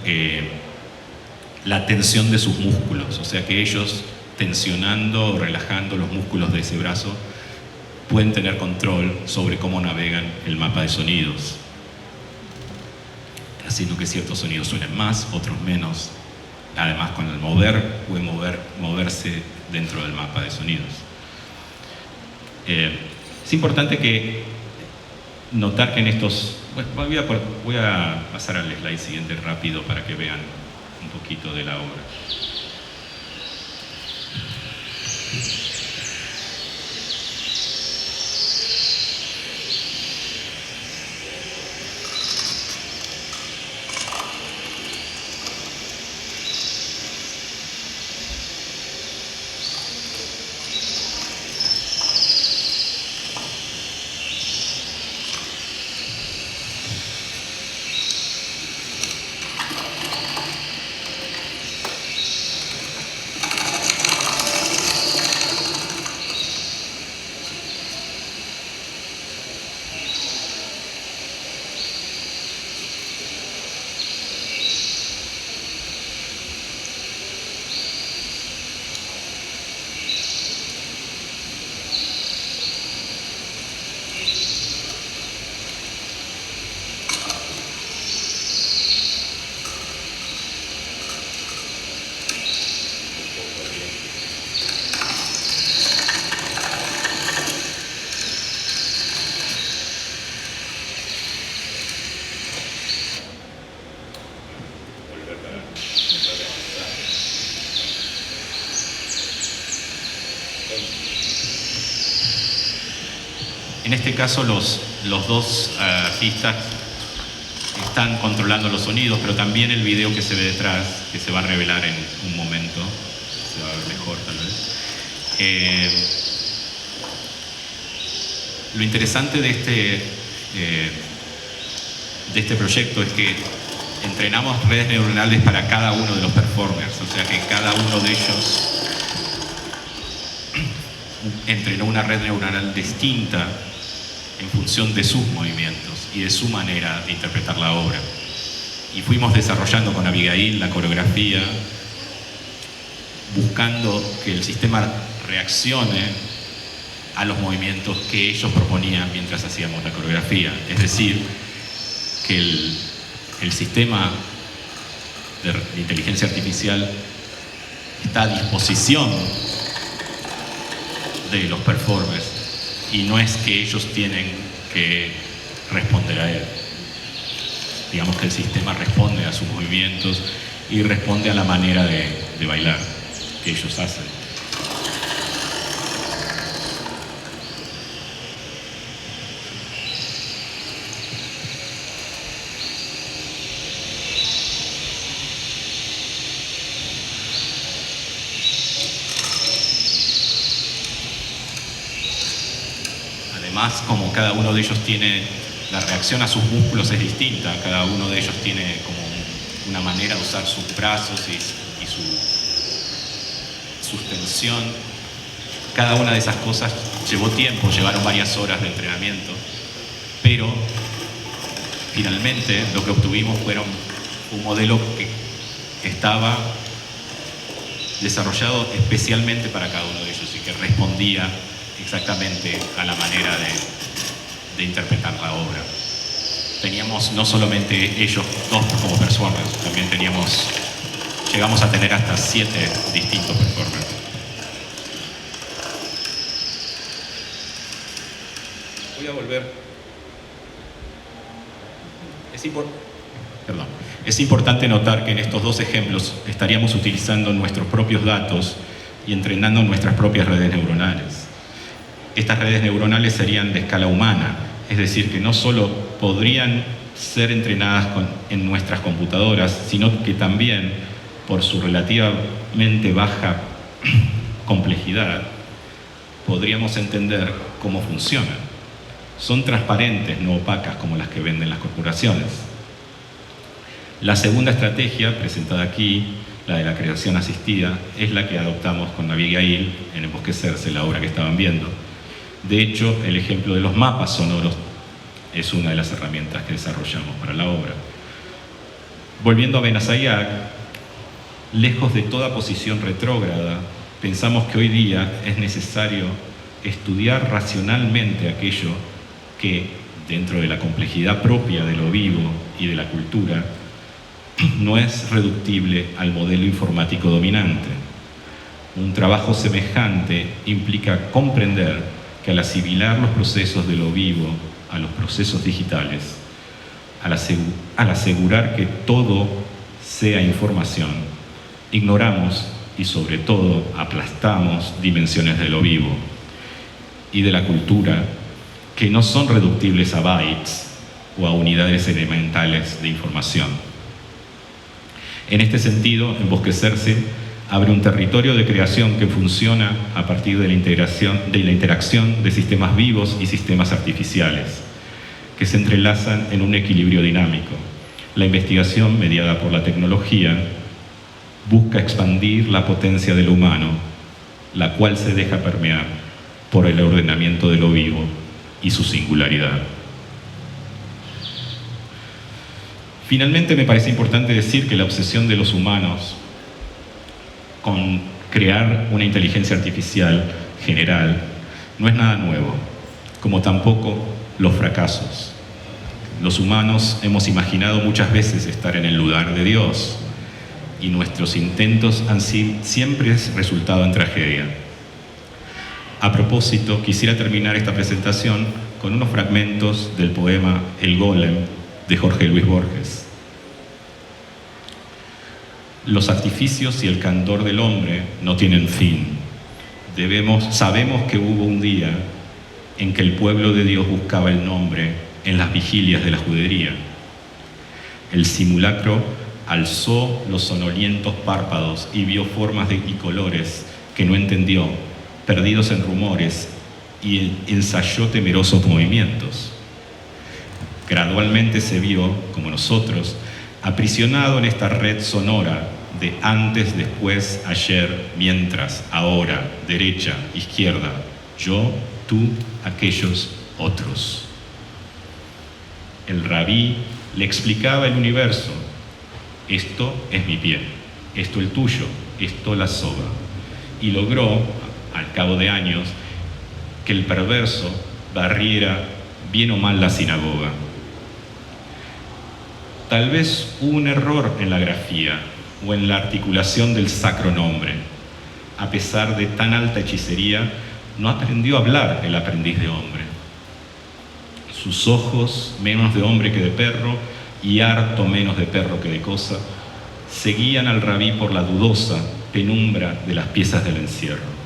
la tensión de sus músculos, o sea que ellos tensionando o relajando los músculos de ese brazo pueden tener control sobre cómo navegan el mapa de sonidos, haciendo que ciertos sonidos suenen más, otros menos. Además, con el mover, pueden moverse dentro del mapa de sonidos. Es importante que notar que en estos... Bueno, voy a pasar al slide siguiente rápido para que vean un poquito de la obra. En este caso los dos artistas están controlando los sonidos, pero también el video que se ve detrás, que se va a revelar en un momento, se va a ver mejor tal vez. Lo interesante de este proyecto es que entrenamos redes neuronales para cada uno de los performers, o sea que cada uno de ellos entrenó una red neuronal distinta en función de sus movimientos y de su manera de interpretar la obra. Y fuimos desarrollando con Abigail la coreografía, buscando que el sistema reaccione a los movimientos que ellos proponían mientras hacíamos la coreografía. Es decir, que el sistema de inteligencia artificial está a disposición de los performers y no es que ellos tienen que responder a él. Digamos que el sistema responde a sus movimientos y responde a la manera de bailar que ellos hacen. Además, como cada uno de ellos tiene, la reacción a sus músculos es distinta, cada uno de ellos tiene como una manera de usar sus brazos y su tensión. Cada una de esas cosas llevó tiempo, llevaron varias horas de entrenamiento, pero finalmente lo que obtuvimos fueron un modelo que estaba desarrollado especialmente para cada uno de ellos y que respondía exactamente a la manera de interpretar la obra. Teníamos no solamente ellos dos como performers, también llegamos a tener hasta 7 distintos performers. Voy a volver. Es importante notar que en estos dos ejemplos estaríamos utilizando nuestros propios datos y entrenando nuestras propias redes neuronales. Estas redes neuronales serían de escala humana, es decir, que no solo podrían ser entrenadas en nuestras computadoras, sino que también, por su relativamente baja complejidad, podríamos entender cómo funcionan. Son transparentes, no opacas como las que venden las corporaciones. La segunda estrategia, presentada aquí, la de la creación asistida, es la que adoptamos con Abigail en El Bosque Cersei, la obra que estaban viendo. De hecho, el ejemplo de los mapas sonoros es una de las herramientas que desarrollamos para la obra. Volviendo a Benazayac, lejos de toda posición retrógrada, pensamos que hoy día es necesario estudiar racionalmente aquello que, dentro de la complejidad propia de lo vivo y de la cultura, no es reductible al modelo informático dominante. Un trabajo semejante implica comprender que al asimilar los procesos de lo vivo a los procesos digitales, al asegurar que todo sea información, ignoramos y sobre todo aplastamos dimensiones de lo vivo y de la cultura que no son reductibles a bytes o a unidades elementales de información. En este sentido, Embosquecerse abre un territorio de creación que funciona a partir de la interacción de sistemas vivos y sistemas artificiales, que se entrelazan en un equilibrio dinámico. La investigación, mediada por la tecnología, busca expandir la potencia de lo humano, la cual se deja permear por el ordenamiento de lo vivo y su singularidad. Finalmente, me parece importante decir que la obsesión de los humanos con crear una inteligencia artificial general no es nada nuevo, como tampoco los fracasos. Los humanos hemos imaginado muchas veces estar en el lugar de Dios y nuestros intentos han siempre resultado en tragedia. A propósito, quisiera terminar esta presentación con unos fragmentos del poema El Golem de Jorge Luis Borges. Los artificios y el candor del hombre no tienen fin. Sabemos que hubo un día en que el pueblo de Dios buscaba el nombre en las vigilias de la judería. El simulacro alzó los sonolientos párpados y vio formas y colores que no entendió, perdidos en rumores, y ensayó temerosos movimientos. Gradualmente se vio, como nosotros, aprisionado en esta red sonora de antes, después, ayer, mientras, ahora, derecha, izquierda, yo, tú, aquellos, otros. El rabí le explicaba el universo: esto es mi pie, esto el tuyo, esto la soga. Y logró, al cabo de años, que el perverso barriera bien o mal la sinagoga. Tal vez hubo un error en la grafía o en la articulación del sacro nombre. A pesar de tan alta hechicería, no aprendió a hablar el aprendiz de hombre. Sus ojos, menos de hombre que de perro, y harto menos de perro que de cosa, seguían al rabí por la dudosa penumbra de las piezas del encierro.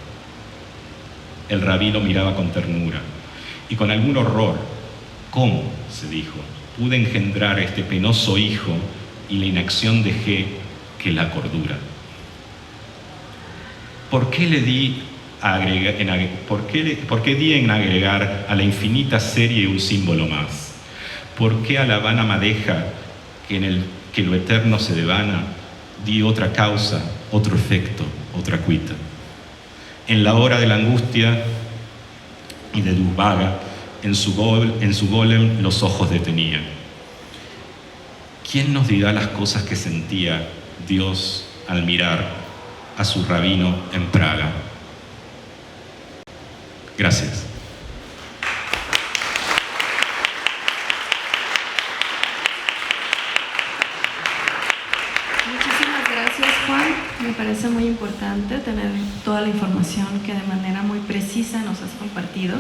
El rabí lo miraba con ternura y con algún horror. ¿Cómo?, se dijo, pude engendrar este penoso hijo y la inacción dejé que la cordura. ¿Por qué di en agregar a la infinita serie un símbolo más? ¿Por qué a la vana madeja que lo eterno se devana di otra causa, otro efecto, otra cuita? En la hora de la angustia y de Durbaga, en su golem los ojos detenía. ¿Quién nos dirá las cosas que sentía Dios al mirar a su rabino en Praga? Gracias. Muchísimas gracias, Juan. Me parece muy importante tener toda la información que de manera muy precisa nos has compartido.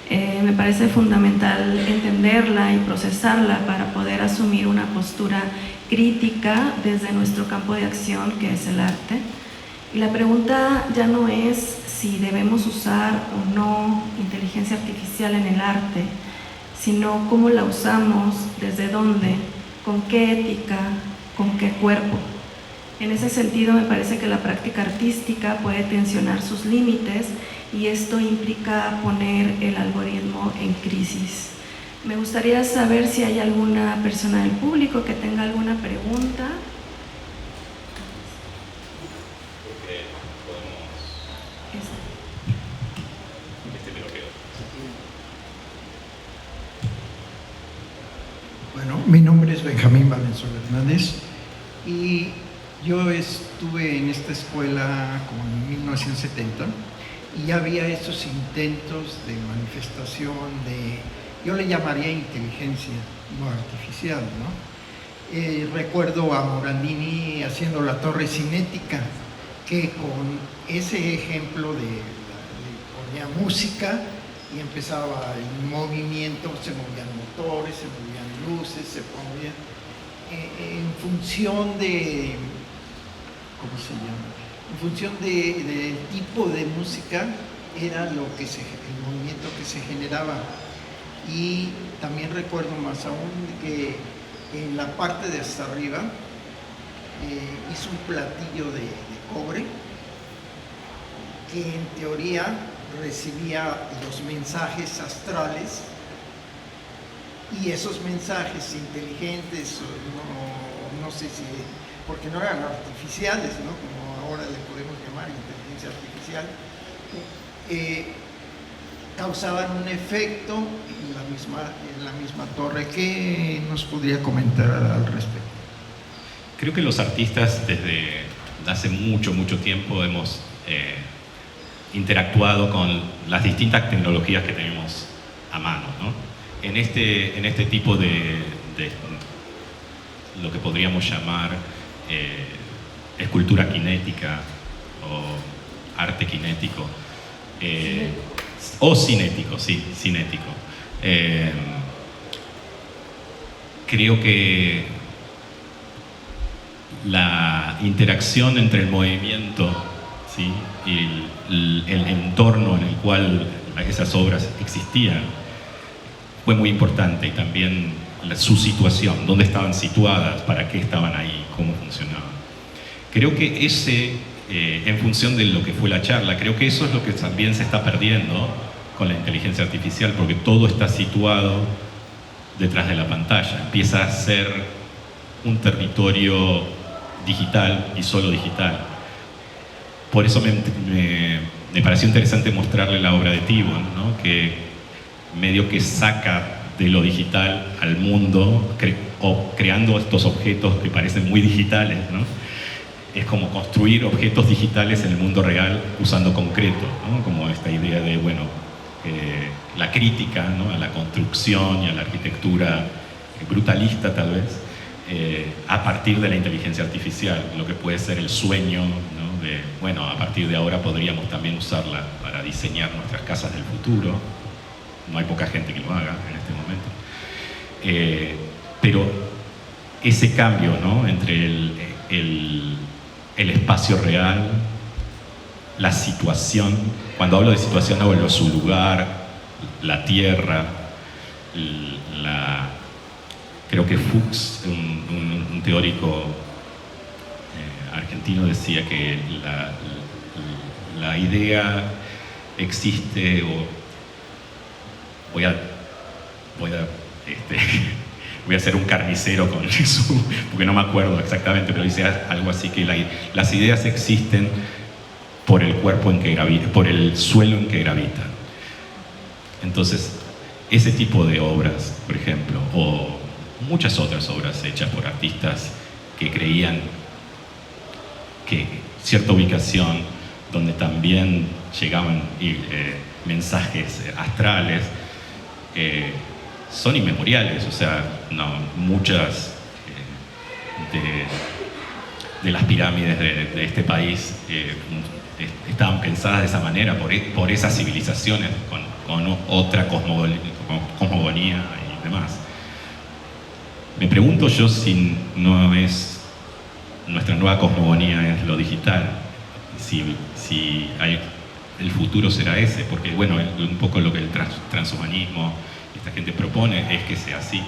Me parece fundamental entenderla y procesarla para poder asumir una postura crítica desde nuestro campo de acción, que es el arte. Y la pregunta ya no es si debemos usar o no inteligencia artificial en el arte, sino cómo la usamos, desde dónde, con qué ética, con qué cuerpo. En ese sentido, me parece que la práctica artística puede tensionar sus límites y esto implica poner el algoritmo en crisis. Me gustaría saber si hay alguna persona del público que tenga alguna pregunta. Bueno, mi nombre es Benjamín Valenzuela Hernández y yo estuve en esta escuela como en 1970 y ya había estos intentos de manifestación de, yo le llamaría inteligencia no artificial, ¿no? Recuerdo a Morandini haciendo la torre cinética, que con ese ejemplo le ponía música y empezaba el movimiento, se movían motores, se movían luces, se ponían en función de, ¿cómo se llama? En función del tipo de música era el movimiento que se generaba. Y también recuerdo más aún que en la parte de hasta arriba hizo un platillo de cobre que en teoría recibía los mensajes astrales, y esos mensajes inteligentes, no sé si, porque no eran artificiales, ¿no? Como ahora le podemos llamar inteligencia artificial, causaban un efecto en la misma torre. ¿Qué nos podría comentar al respecto? Creo que los artistas desde hace mucho tiempo hemos interactuado con las distintas tecnologías que tenemos a mano, ¿no? En este tipo de lo que podríamos llamar escultura cinética o arte cinético, o cinético, sí, cinético. Creo que la interacción entre el movimiento, ¿sí?, y el entorno en el cual esas obras existían fue muy importante, y también su situación, dónde estaban situadas, para qué estaban ahí, cómo funcionaban. Creo que en función de lo que fue la charla, creo que eso es lo que también se está perdiendo con la inteligencia artificial, porque todo está situado detrás de la pantalla. Empieza a ser un territorio digital y solo digital. Por eso me pareció interesante mostrarle la obra de Thiebaud, ¿no? Que medio que saca de lo digital al mundo, creando estos objetos que parecen muy digitales, ¿no? Es como construir objetos digitales en el mundo real usando concreto, ¿no? Como esta idea de, bueno, la crítica, ¿no?, a la construcción y a la arquitectura brutalista, tal vez, a partir de la inteligencia artificial, lo que puede ser el sueño, ¿no?, de, bueno, a partir de ahora podríamos también usarla para diseñar nuestras casas del futuro. No hay poca gente que lo haga en este momento. Pero ese cambio, ¿no?, entre el espacio real, la situación, cuando hablo de situación hablo de su lugar, la tierra, creo que Fuchs, un teórico argentino, decía que la idea existe, o voy a ser un carnicero con eso, porque no me acuerdo exactamente, pero dice algo así, que las ideas existen por el cuerpo en que gravitan, por el suelo en que gravitan. Entonces, ese tipo de obras, por ejemplo, o muchas otras obras hechas por artistas que creían que cierta ubicación donde también llegaban mensajes astrales, son inmemoriales. O sea, muchas de las pirámides de este país estaban pensadas de esa manera por esas civilizaciones con otra cosmogonía y demás. Me pregunto yo si no es nuestra nueva cosmogonía, es lo digital, si el futuro será ese, porque bueno, un poco lo que el transhumanismo, esta gente propone, es que sea así.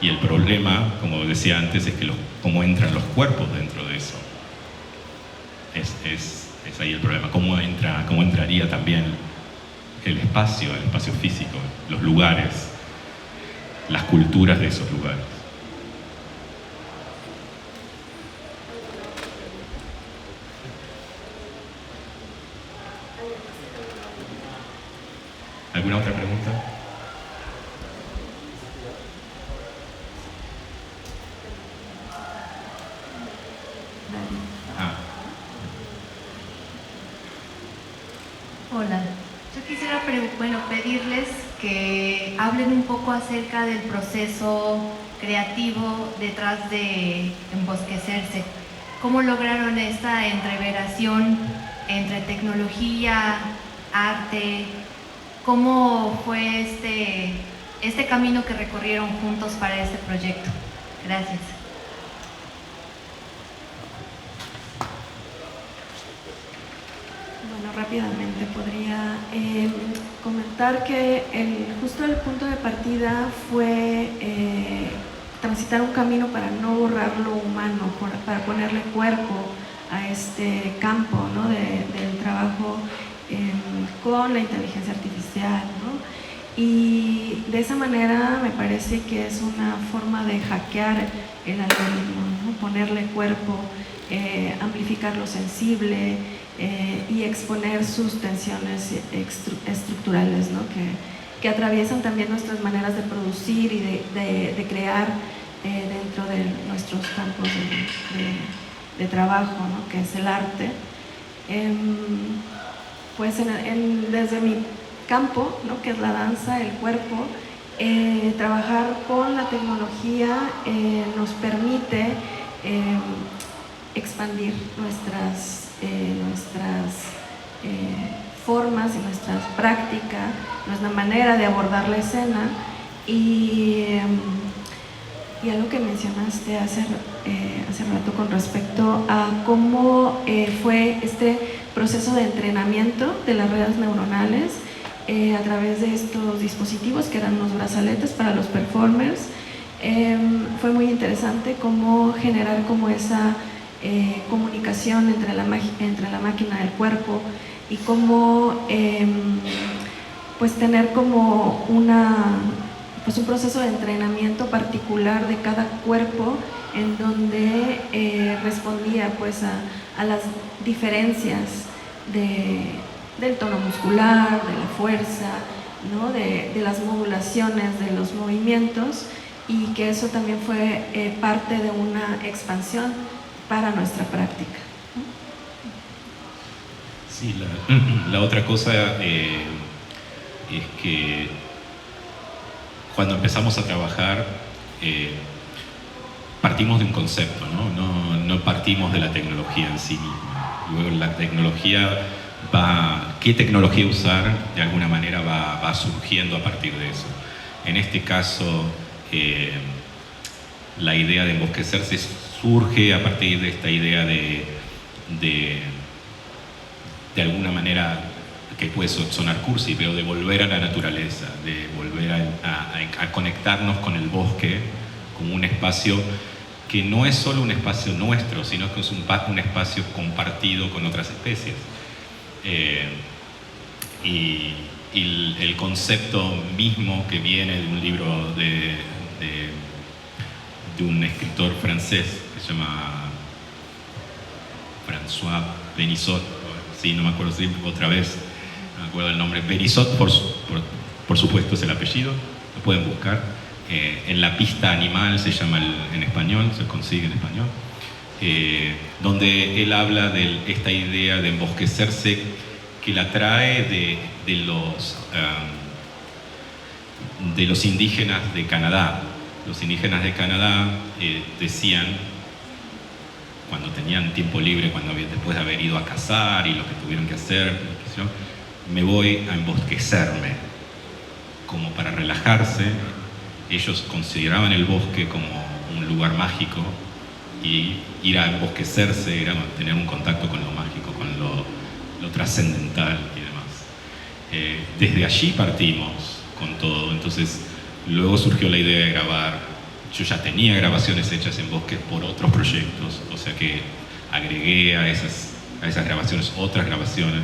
Y el problema, como decía antes, es que cómo entran los cuerpos dentro de eso. Es ahí el problema. ¿Cómo entraría también el espacio físico, los lugares, las culturas de esos lugares? ¿Alguna otra pregunta? bueno, pedirles que hablen un poco acerca del proceso creativo detrás de Embosquecerse. ¿Cómo lograron esta entreveración entre tecnología, arte? ¿Cómo fue este camino que recorrieron juntos para este proyecto? Gracias. Bueno, rápidamente podría comentar que justo el punto de partida fue transitar un camino para no borrar lo humano, para ponerle cuerpo a este campo, ¿no? del trabajo con la inteligencia artificial, ¿no? Y de esa manera me parece que es una forma de hackear el algoritmo, ¿no? Ponerle cuerpo, amplificar lo sensible y exponer sus tensiones estructurales, ¿no? que atraviesan también nuestras maneras de producir y de crear dentro de nuestros campos de trabajo, ¿no? Que es el arte. Pues desde mi campo, ¿no? Que es la danza, el cuerpo, trabajar con la tecnología nos permite expandir nuestras formas y nuestras prácticas, nuestra manera de abordar la escena y algo que mencionaste hace rato con respecto a cómo fue este proceso de entrenamiento de las redes neuronales a través de estos dispositivos que eran los brazaletes para los performers. Fue muy interesante cómo generar como esa comunicación entre la máquina y el cuerpo y cómo pues tener como un proceso de entrenamiento particular de cada cuerpo en donde respondía pues a las diferencias del tono muscular, de la fuerza, ¿no? de las modulaciones de los movimientos, y que eso también fue parte de una expansión para nuestra práctica. Sí, la otra cosa es que cuando empezamos a trabajar partimos de un concepto, no partimos de la tecnología en sí misma. Luego la tecnología qué tecnología usar de alguna manera va surgiendo a partir de eso. En este caso la idea de embosquecerse surge a partir de esta idea de alguna manera, que puede sonar cursi, pero de volver a la naturaleza, de volver a conectarnos con el bosque como un espacio que no es solo un espacio nuestro, sino que es un espacio compartido con otras especies. Y el concepto mismo que viene de un libro de un escritor francés que se llama François Benissot, sí, no me acuerdo si otra vez, no me acuerdo el nombre, Benissot por supuesto es el apellido, lo pueden buscar, en la pista animal se llama en español, se consigue en español, donde él habla de esta idea de embosquecerse que la trae de los indígenas de Canadá. Los indígenas de Canadá decían, cuando tenían tiempo libre, después de haber ido a cazar y lo que tuvieron que hacer, me voy a embosquecerme, como para relajarse. Ellos consideraban el bosque como un lugar mágico, y ir a embosquecerse era tener un contacto con lo mágico, con lo trascendental y demás. Desde allí partimos con todo. Entonces luego surgió la idea de grabar. Yo ya tenía grabaciones hechas en bosques por otros proyectos, o sea que agregué a esas grabaciones otras grabaciones.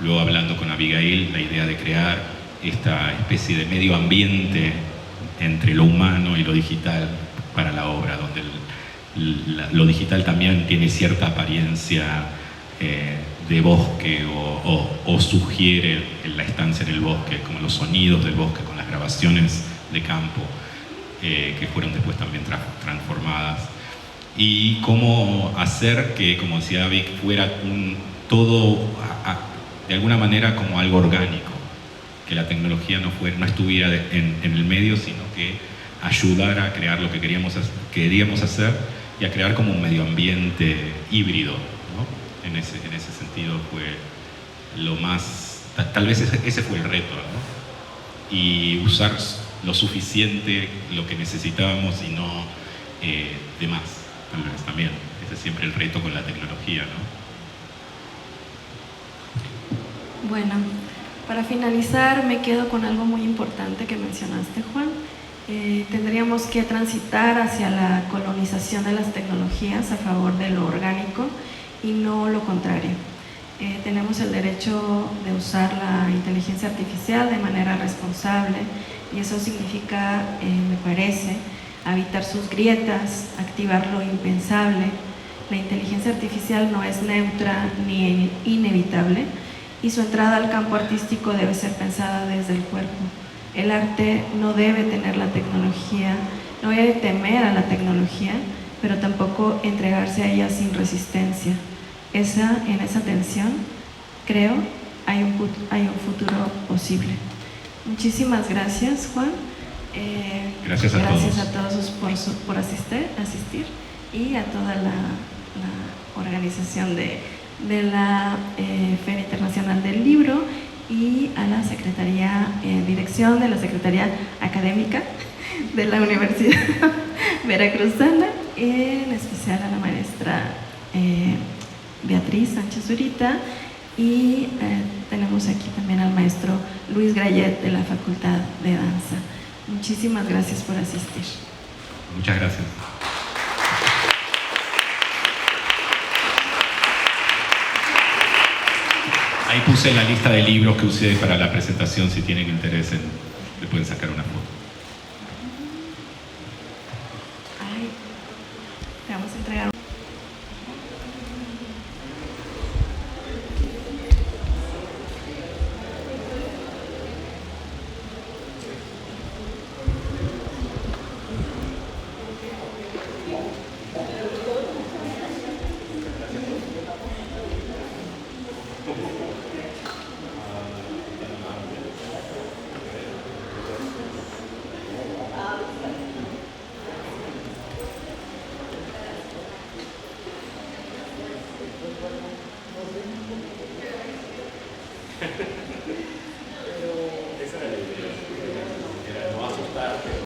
Luego, hablando con Abigail, la idea de crear esta especie de medio ambiente entre lo humano y lo digital para la obra, donde lo digital también tiene cierta apariencia de bosque o sugiere la estancia en el bosque, como los sonidos del bosque con las grabaciones de campo que fueron después también transformadas, y cómo hacer que, como decía Vic, fuera todo de alguna manera como algo orgánico, que la tecnología no estuviera en el medio, sino que ayudara a crear lo que queríamos hacer y a crear como un medio ambiente híbrido, ¿no? En ese sentido fue lo más, tal vez ese fue el reto, ¿no? Y usar lo suficiente, lo que necesitábamos y no de más, tal vez también. Ese es siempre el reto con la tecnología, ¿no? Bueno, para finalizar me quedo con algo muy importante que mencionaste, Juan. Tendríamos que transitar hacia la colonización de las tecnologías a favor de lo orgánico y no lo contrario. Tenemos el derecho de usar la inteligencia artificial de manera responsable y eso significa, me parece, habitar sus grietas, activar lo impensable. La inteligencia artificial no es neutra ni inevitable y su entrada al campo artístico debe ser pensada desde el cuerpo. El arte no debe tener la tecnología, no debe temer a la tecnología, pero tampoco entregarse a ella sin resistencia. En esa tensión, creo, hay un futuro posible. Muchísimas gracias, Juan. Gracias a todos por asistir y a toda la organización de la Feria Internacional del Libro y a la dirección de la Secretaría Académica de la Universidad Veracruzana, en especial a la maestra Beatriz Sánchez Zurita, y tenemos aquí también al maestro Luis Grayet de la Facultad de Danza. Muchísimas gracias por asistir. Muchas gracias. Ahí puse la lista de libros que usé para la presentación, si tienen interés, le pueden sacar una foto.